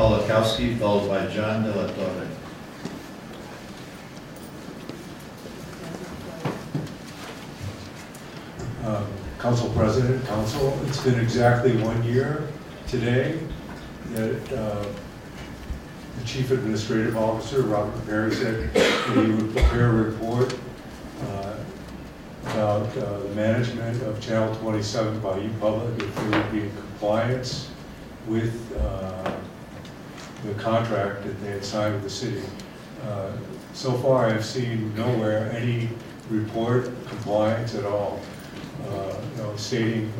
Polakowski, followed by John De La Torre. Council President, Council, it's been exactly 1 year today that the Chief Administrative Officer, Robert Perry, said that he would prepare a report about the management of Channel 27 by uPublic if they would be in compliance with the contract that they had signed with the city. So far, I've seen nowhere any report compliance at all. Stating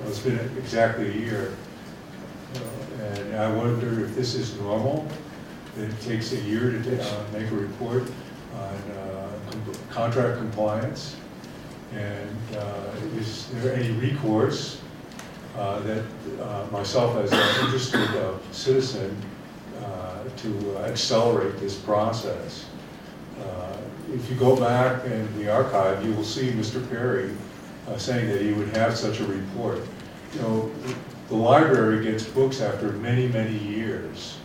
it's been exactly a year, and I wonder if this is normal. It takes a year to make a report on contract compliance, and is there any recourse that myself as an interested citizen to accelerate this process? If you go back in the archive, you will see Mr. Perry saying that he would have such a report. The library gets books after many, many years.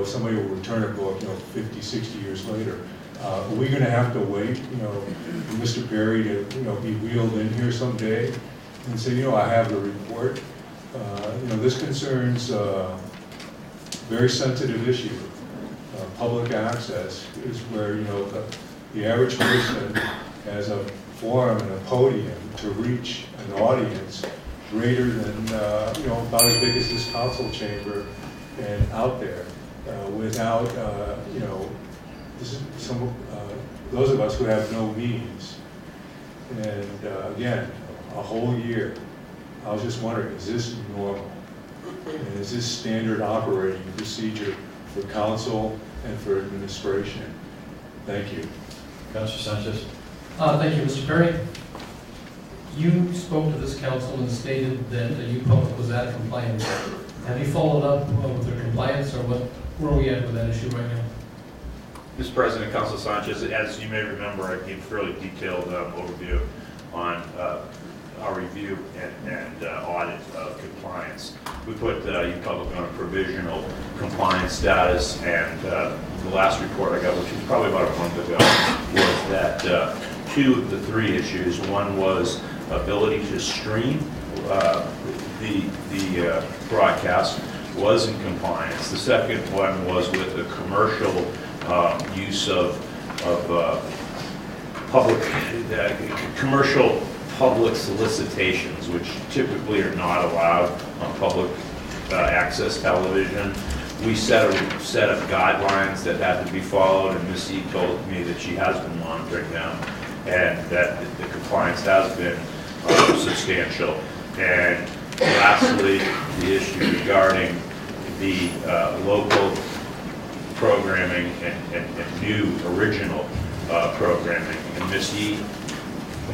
Somebody will return a book, 50, 60 years later. Are we going to have to wait, for Mr. Perry to, be wheeled in here someday and say, I have the report? This concerns a very sensitive issue. Public access is where, the average person has a forum and a podium to reach an audience greater than, about as big as this council chamber and out there, without, those of us who have no means. And again, a whole year. I was just wondering, is this normal? And is this standard operating procedure for council and for administration? Thank you. Councilor Sanchez. Thank you, Mr. Perry. You spoke to this council and stated that uPublic was at compliance. Have you followed up with their compliance, or where are we at with that issue right now? Mr. President, Councilor Sanchez, as you may remember, I gave a fairly detailed overview on our review and audit of compliance. We put uPublic on a provisional compliance status, and the last report I got, which was probably about a month ago, was that 2 of the 3 issues. One was ability to stream the broadcast was in compliance. The second one was with the commercial use of commercial public solicitations, which typically are not allowed on public access television. We set a set of guidelines that had to be followed, and Ms. E told me that she has been monitoring them, and that the compliance has been substantial. And lastly, the issue regarding the local programming and new original programming, and Ms. E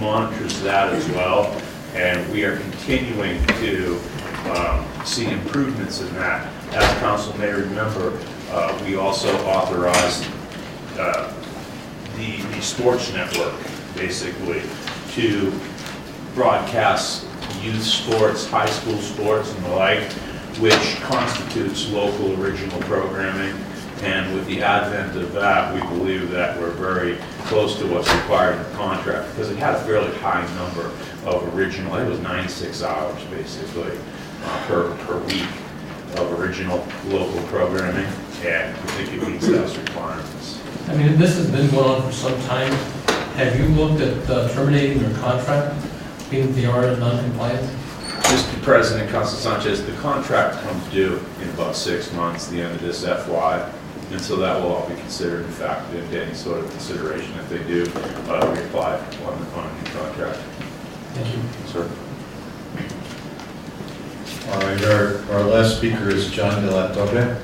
monitors that as well, and we are continuing to see improvements in that. As council may remember, we also authorized the sports network, basically, to broadcast youth sports, high school sports, and the like, which constitutes local original programming. And with the advent of that, we believe that we're very close to what's required in the contract, because it had a fairly high number of original, I think it was 96 hours basically per week of original local programming, and we think it meets those requirements. I mean, this has been going on for some time. Have you looked at terminating their contract, being that they are in non-compliance? Mr. President, Councilor Sanchez, the contract comes due in about 6 months, the end of this FY, and so that will all be considered, in fact, into any sort of consideration if they do reapply on a new contract. Thank you. Sir. All right, our last speaker is John De La Torre.